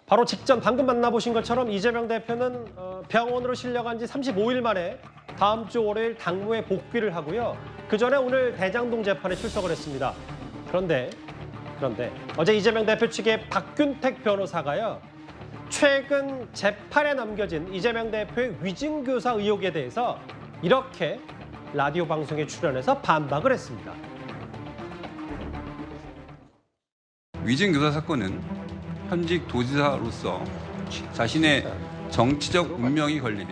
바로 직전 방금 만나보신 것처럼 이재명 대표는 병원으로 실려간 지 35일 만에 다음 주 월요일 당무에 복귀를 하고요. 그 전에 오늘 대장동 재판에 출석을 했습니다. 그런데 어제 이재명 대표 측의 박균택 변호사가요. 최근 재판에 넘겨진 이재명 대표의 위증교사 의혹에 대해서 이렇게 라디오 방송에 출연해서 반박을 했습니다. 위증교사 사건은 현직 도지사로서 자신의 정치적 운명이 걸린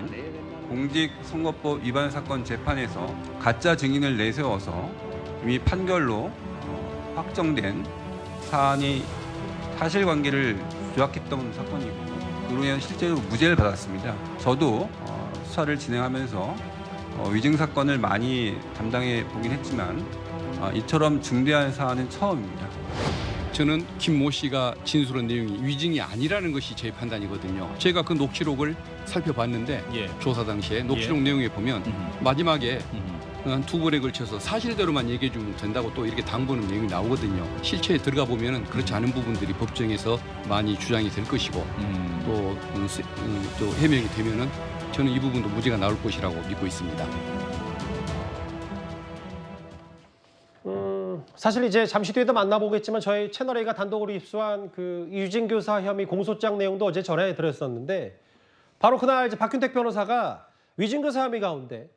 공직선거법 위반 사건 재판에서 가짜 증인을 내세워서 이미 판결로 확정된 사안이 사실관계를 조작했던 사건이고 그로 인해 실제로 무죄를 받았습니다. 저도 수사를 진행하면서 위증 사건을 많이 담당해 보긴 했지만 이처럼 중대한 사안은 처음입니다. 저는 김모 씨가 진술한 내용이 위증이 아니라는 것이 제 판단이거든요. 제가 그 녹취록을 살펴봤는데 조사 당시에 녹취록 내용에 보면 마지막에 한 두 번에 걸쳐서 사실대로만 얘기해 주면 된다고 또 이렇게 당부하는 내용이 나오거든요. 실체에 들어가 보면 그렇지 않은 부분들이 법정에서 많이 주장이 될 것이고 또 해명이 되면은 저는 이 부분도 무죄가 나올 것이라고 믿고 있습니다. 사실 이제 잠시 뒤에도 만나보겠지만 저희 채널A가 단독으로 입수한 그 위증교사 혐의 공소장 내용도 어제 전해드렸었는데 바로 그날 이제 박균택 변호사가 위증교사 혐의 가운데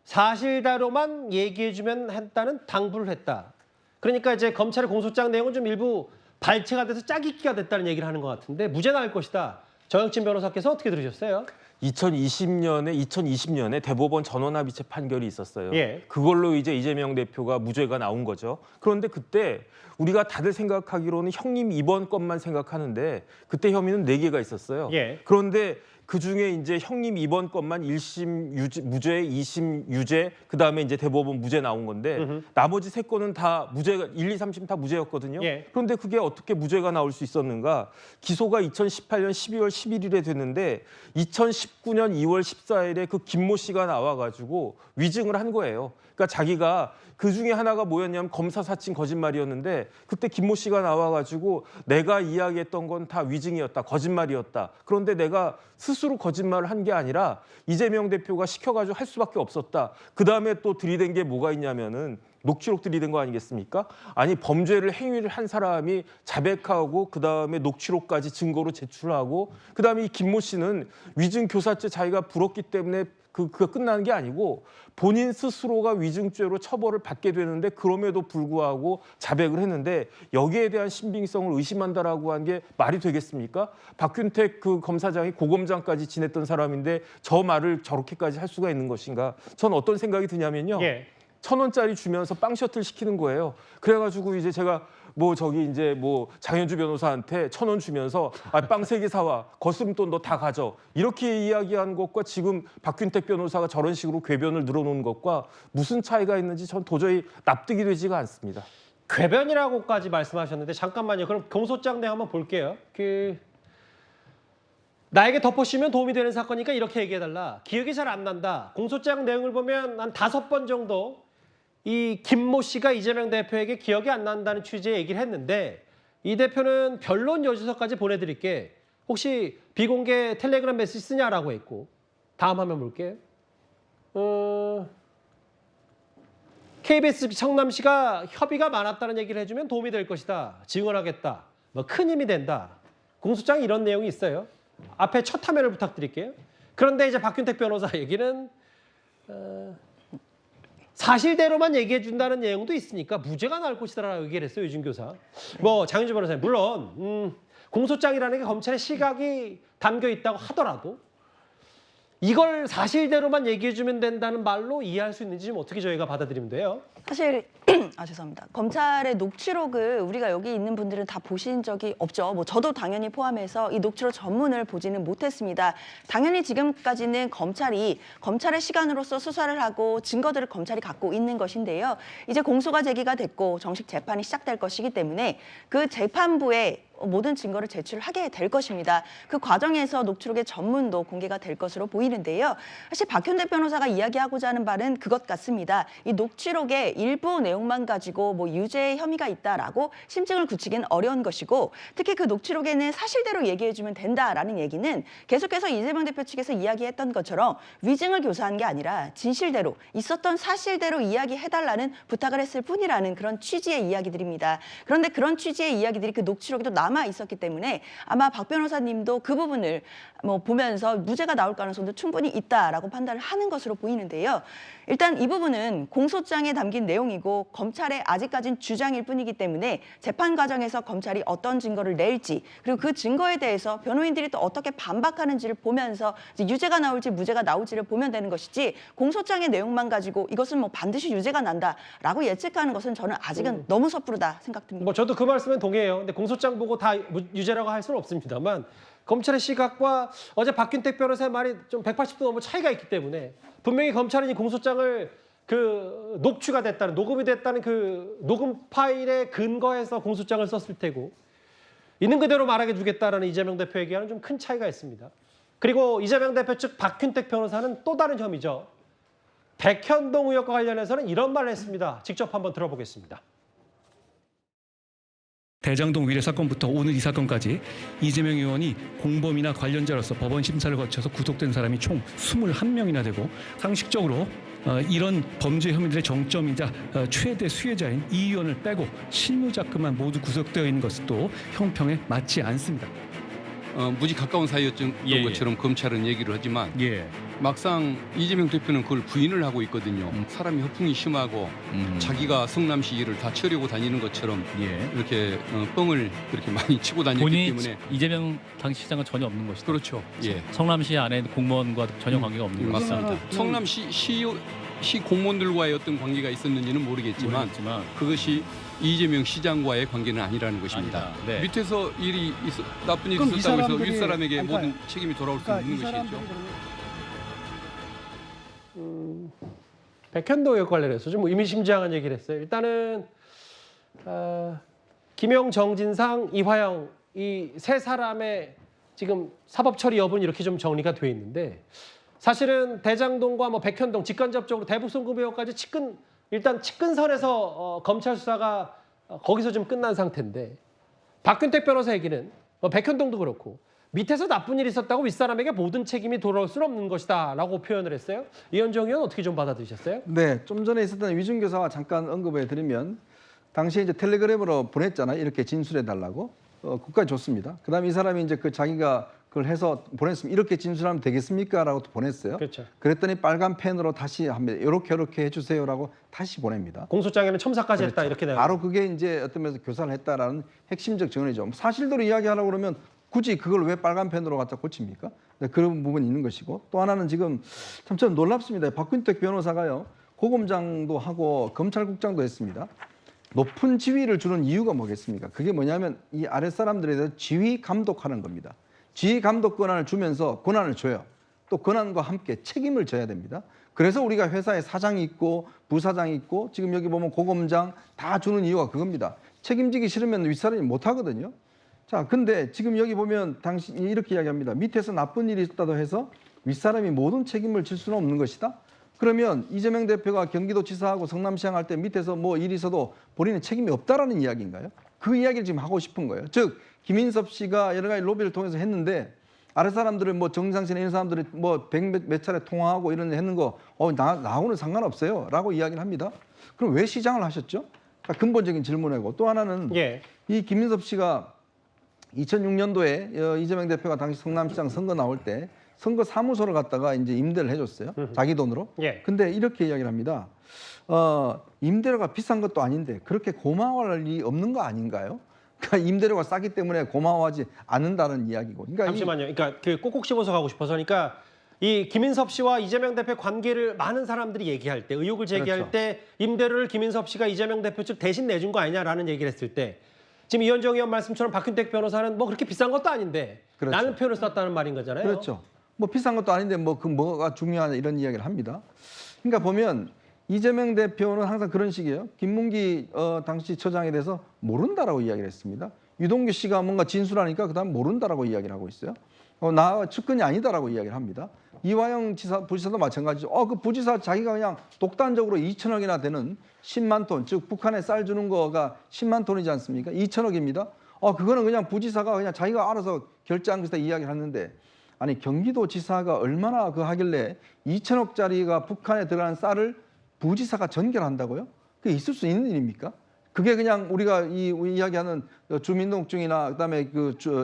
사실대로만 얘기해주면 했다는 당부를 했다. 그러니까 이제 검찰의 공소장 내용은 좀 일부 발췌가 돼서 짜깁기가 됐다는 얘기를 하는 것 같은데 무죄 나올 것이다. 정혁진 변호사께서 어떻게 들으셨어요? 2020년에 대법원 전원합의체 판결이 있었어요. 예. 그걸로 이제 이재명 대표가 무죄가 나온 거죠. 그런데 그때 우리가 다들 생각하기로는 형님 이번 건만 생각하는데 그때 혐의는 4개가 있었어요. 예. 그런데 그중에 이제 형님 이번 건만 1심 무죄, 2심 유죄, 그다음에 이제 대법원 무죄 나온 건데 나머지 3건은 다 무죄가 1, 2, 3심 다 무죄였거든요. 예. 그런데 그게 어떻게 무죄가 나올 수 있었는가? 기소가 2018년 12월 11일에 됐는데 2019년 2월 14일에 그 김모 씨가 나와가지고 위증을 한 거예요. 그러니까 자기가 그 중에 하나가 뭐였냐면 검사 사칭 거짓말이었는데 그때 김모 씨가 나와가지고 내가 이야기했던 건 다 위증이었다, 거짓말이었다. 그런데 내가 스스로 거짓말을 한 게 아니라 이재명 대표가 시켜가지고 할 수밖에 없었다. 그 다음에 또 들이댄 게 뭐가 있냐면은 녹취록 들이댄 거 아니겠습니까? 아니 행위를 한 사람이 자백하고 그 다음에 녹취록까지 증거로 제출하고 그 다음에 이 김모 씨는 위증 교사죄 자기가 불었기 때문에 그거 끝나는 게 아니고 본인 스스로가 위증죄로 처벌을 받게 되는데 그럼에도 불구하고 자백을 했는데 여기에 대한 신빙성을 의심한다라고 한 게 말이 되겠습니까? 박균택 그 검사장이 고검장까지 지냈던 사람인데 저 말을 저렇게까지 할 수가 있는 것인가? 전 어떤 생각이 드냐면요. 예. 1,000원짜리 주면서 빵 셔틀 시키는 거예요. 그래가지고 이제 제가 장현주 변호사한테 1,000원 주면서 빵 3개 사와. 거스름돈 너 다 가져. 이렇게 이야기한 것과 지금 박균택 변호사가 저런 식으로 궤변을 늘어놓은 것과 무슨 차이가 있는지 전 도저히 납득이 되지가 않습니다. 궤변이라고까지 말씀하셨는데 잠깐만요. 그럼 공소장 내용 한번 볼게요. 나에게 덮어씌우면 도움이 되는 사건이니까 이렇게 얘기해달라. 기억이 잘 안 난다. 공소장 내용을 보면 한 5번 정도 이 김모 씨가 이재명 대표에게 기억이 안 난다는 취지의 얘기를 했는데 이 대표는 변론 여지서까지 보내드릴게. 혹시 비공개 텔레그램 메시지 쓰냐라고 했고 다음 화면 볼게요. KBS 성남시가 협의가 많았다는 얘기를 해주면 도움이 될 것이다. 지원하겠다. 큰 힘이 된다. 공소장에 이런 내용이 있어요. 앞에 첫 화면을 부탁드릴게요. 그런데 이제 박균택 변호사 얘기는 사실대로만 얘기해 준다는 내용도 있으니까 무죄가 나올 것이다라고 얘기를 했어요. 유진교사. 장윤주 변호사님 물론 공소장이라는 게 검찰의 시각이 담겨 있다고 하더라도 이걸 사실대로만 얘기해 주면 된다는 말로 이해할 수 있는지 좀 어떻게 저희가 받아들이면 돼요? 사실 죄송합니다. 검찰의 녹취록을 우리가 여기 있는 분들은 다 보신 적이 없죠. 저도 당연히 포함해서 이 녹취록 전문을 보지는 못했습니다. 당연히 지금까지는 검찰의 시간으로서 수사를 하고 증거들을 검찰이 갖고 있는 것인데요. 이제 공소가 제기가 됐고 정식 재판이 시작될 것이기 때문에 그 재판부의 모든 증거를 제출하게 될 것입니다. 그 과정에서 녹취록의 전문도 공개가 될 것으로 보이는데요. 사실 박현대 변호사가 이야기하고자 하는 바는 그것 같습니다. 이 녹취록의 일부 내용만 가지고 뭐 유죄 혐의가 있다라고 심증을 굳히기는 어려운 것이고, 특히 그 녹취록에는 사실대로 얘기해주면 된다라는 얘기는 계속해서 이재명 대표 측에서 이야기했던 것처럼 위증을 교사한 게 아니라 진실대로 있었던 사실대로 이야기해달라는 부탁을 했을 뿐이라는 그런 취지의 이야기들입니다. 그런데 그런 취지의 이야기들이 그 녹취록에도 남아 있었기 때문에 아마 박 변호사님도 그 부분을 보면서 무죄가 나올 가능성도 충분히 있다라고 판단을 하는 것으로 보이는데요. 일단 이 부분은 공소장에 담긴 내용이고 검찰의 아직까진 주장일 뿐이기 때문에 재판 과정에서 검찰이 어떤 증거를 낼지, 그리고 그 증거에 대해서 변호인들이 또 어떻게 반박하는지를 보면서 이제 유죄가 나올지 무죄가 나올지를 보면 되는 것이지, 공소장의 내용만 가지고 이것은 뭐 반드시 유죄가 난다라고 예측하는 것은 저는 아직은 너무 섣부르다 생각됩니다. 뭐 저도 그 말씀엔 동의해요. 근데 공소장 보고 다 유죄라고 할 수는 없습니다만, 검찰의 시각과 어제 박균택 변호사의 말이 좀 180도 넘은 차이가 있기 때문에 분명히 검찰은 이 공소장을 그 녹취가 됐다는, 녹음이 됐다는 그 녹음 파일에 근거해서 공소장을 썼을 테고, 있는 그대로 말하게 주겠다라는 이재명 대표 얘기와는 좀 큰 차이가 있습니다. 그리고 이재명 대표 측 박균택 변호사는 또 다른 혐의죠. 백현동 의혹과 관련해서는 이런 말을 했습니다. 직접 한번 들어보겠습니다. 대장동 위례 사건부터 오늘 이 사건까지 이재명 의원이 공범이나 관련자로서 법원 심사를 거쳐서 구속된 사람이 총 21명이나 되고, 상식적으로 이런 범죄 혐의들의 정점이자 최대 수혜자인 이 의원을 빼고 실무자급만 모두 구속되어 있는 것도 형평에 맞지 않습니다. 무지 가까운 사이였던 것처럼 검찰은 얘기를 하지만 막상 이재명 대표는 그걸 부인을 하고 있거든요. 사람이 허풍이 심하고 자기가 성남시 일을 다 치려고 다니는 것처럼 이렇게 뻥을 그렇게 많이 치고 다녔기 본인이 때문에. 이재명 당시 시장과 전혀 없는 것이죠. 그렇죠. 성남시 안에 공무원과 전혀 관계가 없는 것이죠. 맞습니다. 성남시 공무원들과의 어떤 관계가 있었는지는 모르겠지만 그것이 이재명 시장과의 관계는 아니라는 것입니다. 아니다. 네. 밑에서 나쁜 일이 그럼 이 있었다고 해서 사람들이- 윗사람에게 아니, 모든 책임이 돌아올 수 그러니까 있는 이 것이죠. 사람들이 백현동 의혹 관련해서 좀 의미심장한 얘기를 했어요. 일단은 김용, 정진상, 이화영 이 세 사람의 지금 사법 처리 여부는 이렇게 좀 정리가 돼 있는데, 사실은 대장동과 뭐 백현동 직간접적으로 대북송금 의혹까지 일단 측근선에서 검찰 수사가 거기서 좀 끝난 상태인데, 박균택 변호사 얘기는 백현동도 그렇고 밑에서 나쁜 일이 있었다고 윗사람에게 모든 책임이 돌아올 수는 없는 것이다라고 표현을 했어요. 이현정 의원 어떻게 좀 받아들이셨어요? 네, 좀 전에 있었던 위중교사와 잠깐 언급해 드리면, 당시에 이제 텔레그램으로 보냈잖아요. 이렇게 진술해 달라고. 그까지 줬습니다. 그다음에 이 사람이 이제 자기가 그걸 해서 보냈으면 이렇게 진술하면 되겠습니까?라고 또 보냈어요. 그렇죠. 그랬더니 빨간 펜으로 다시 합니다. 이렇게 해주세요라고 다시 보냅니다. 공소장에는 첨사까지 했다 이렇게 나와요. 바로 그게 이제 어떤 면에서 교사를 했다라는 핵심적 증언이죠. 사실대로 이야기하려고 그러면 굳이 그걸 왜 빨간 펜으로 갖다 고칩니까? 네, 그런 부분이 있는 것이고, 또 하나는 지금 참 놀랍습니다. 박균택 변호사가요, 고검장도 하고 검찰국장도 했습니다. 높은 지위를 주는 이유가 뭐겠습니까? 그게 뭐냐면 이 아랫사람들에 대해서 지휘 감독하는 겁니다. 지휘 감독 권한을 주면서 권한을 줘요. 또 권한과 함께 책임을 져야 됩니다. 그래서 우리가 회사에 사장이 있고 부사장이 있고 지금 여기 보면 고검장 다 주는 이유가 그겁니다. 책임지기 싫으면 윗사람이 못 하거든요. 자, 근데 지금 여기 보면 당신이 이렇게 이야기합니다. 밑에서 나쁜 일이 있었다고 해서 윗사람이 모든 책임을 질 수는 없는 것이다. 그러면 이재명 대표가 경기도지사하고 성남시장 할 때 밑에서 뭐 일이 있어도 본인은 책임이 없다라는 이야기인가요? 그 이야기를 지금 하고 싶은 거예요. 즉 김인섭 씨가 여러 가지 로비를 통해서 했는데 아랫 사람들을 뭐 정상신 이런 사람들이 뭐 몇 차례 통화하고 이런 데 했는 거 나하고는 상관없어요라고 이야기를 합니다. 그럼 왜 시장을 하셨죠? 그러니까 근본적인 질문이고, 또 하나는 이 김인섭 씨가 2006년도에 이재명 대표가 당시 성남시장 선거 나올 때 선거 사무소를 갖다가 이제 임대를 해줬어요. 자기 돈으로. 근데 이렇게 이야기를 합니다. 임대료가 비싼 것도 아닌데 그렇게 고마워할 일이 없는 거 아닌가요? 그러니까 임대료가 싸기 때문에 고마워하지 않는다는 이야기고. 그러니까 잠시만요. 그러니까 그 꼭꼭 씹어서 가고 싶어서, 그러니까 이 김인섭 씨와 이재명 대표 관계를 많은 사람들이 얘기할 때, 의혹을 제기할 그렇죠. 때 임대료를 김인섭 씨가 이재명 대표 측 대신 내준 거 아니냐라는 얘기를 했을 때, 지금 이현정 의원 말씀처럼 박균택 변호사는 뭐 그렇게 비싼 것도 아닌데 그렇죠. 라는 표현을 썼다는 말인 거잖아요. 그렇죠. 뭐 비싼 것도 아닌데 뭐 그 뭐가 중요하냐 이런 이야기를 합니다. 그러니까 보면 이재명 대표는 항상 그런 식이에요. 김문기 당시 처장에 대해서 모른다라고 이야기를 했습니다. 유동규 씨가 뭔가 진술하니까 그다음 모른다라고 이야기를 하고 있어요. 나 측근이 아니다라고 이야기를 합니다. 이화영 부지사도 마찬가지죠. 그 부지사 자기가 그냥 독단적으로 2천억이나 되는 10만 톤, 즉 북한에 쌀 주는 거가 10만 톤이지 않습니까? 2천억입니다. 그거는 그냥 부지사가 그냥 자기가 알아서 결제한 것이다 이야기를 하는데, 아니 경기도지사가 얼마나 그 하길래 2천억짜리가 북한에 들어가는 쌀을 부지사가 전결한다고요? 그게 있을 수 있는 일입니까? 그게 그냥 우리가 이야기하는 주민등록증이나 그다음에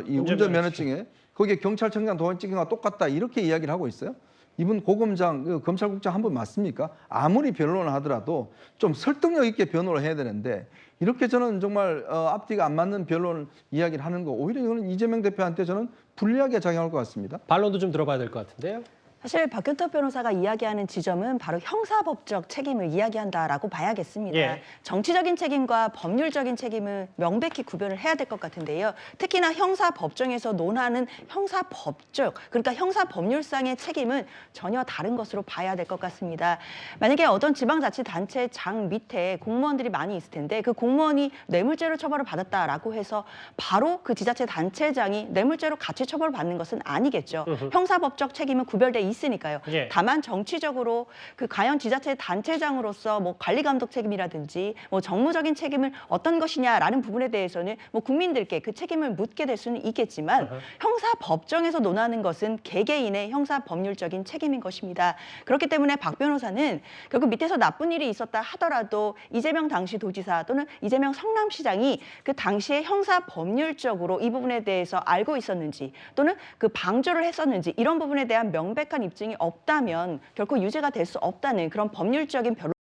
이 운전면허증에 거기에 경찰청장 도장 찍은 거와 똑같다 이렇게 이야기를 하고 있어요. 이분 고검장, 검찰국장 한 분 맞습니까? 아무리 변론을 하더라도 좀 설득력 있게 변호를 해야 되는데 이렇게 저는 정말 앞뒤가 안 맞는 변론을 이야기를 하는 거, 오히려 이거는 이재명 대표한테 저는 불리하게 작용할 것 같습니다. 반론도 좀 들어봐야 될 것 같은데요. 사실 박균택 변호사가 이야기하는 지점은 바로 형사법적 책임을 이야기한다라고 봐야겠습니다. 예. 정치적인 책임과 법률적인 책임을 명백히 구별을 해야 될 것 같은데요. 특히나 형사법정에서 논하는 형사법적, 그러니까 형사법률상의 책임은 전혀 다른 것으로 봐야 될 것 같습니다. 만약에 어떤 지방자치단체장 밑에 공무원들이 많이 있을 텐데 그 공무원이 뇌물죄로 처벌을 받았다라고 해서 바로 그 지자체 단체장이 뇌물죄로 같이 처벌을 받는 것은 아니겠죠. 형사법적 책임은 구별돼 있으니까요. 예. 다만 정치적으로 그 과연 지자체 단체장으로서 뭐 관리 감독 책임이라든지 뭐 정무적인 책임을 어떤 것이냐라는 부분에 대해서는 뭐 국민들께 그 책임을 묻게 될 수는 있겠지만 형사 법정에서 논하는 것은 개개인의 형사 법률적인 책임인 것입니다. 그렇기 때문에 박 변호사는 결국 밑에서 나쁜 일이 있었다 하더라도 이재명 당시 도지사 또는 이재명 성남시장이 그 당시에 형사 법률적으로 이 부분에 대해서 알고 있었는지 또는 그 방조를 했었는지 이런 부분에 대한 명백한 입증이 없다면 결코 유죄가 될 수 없다는 그런 법률적인 변론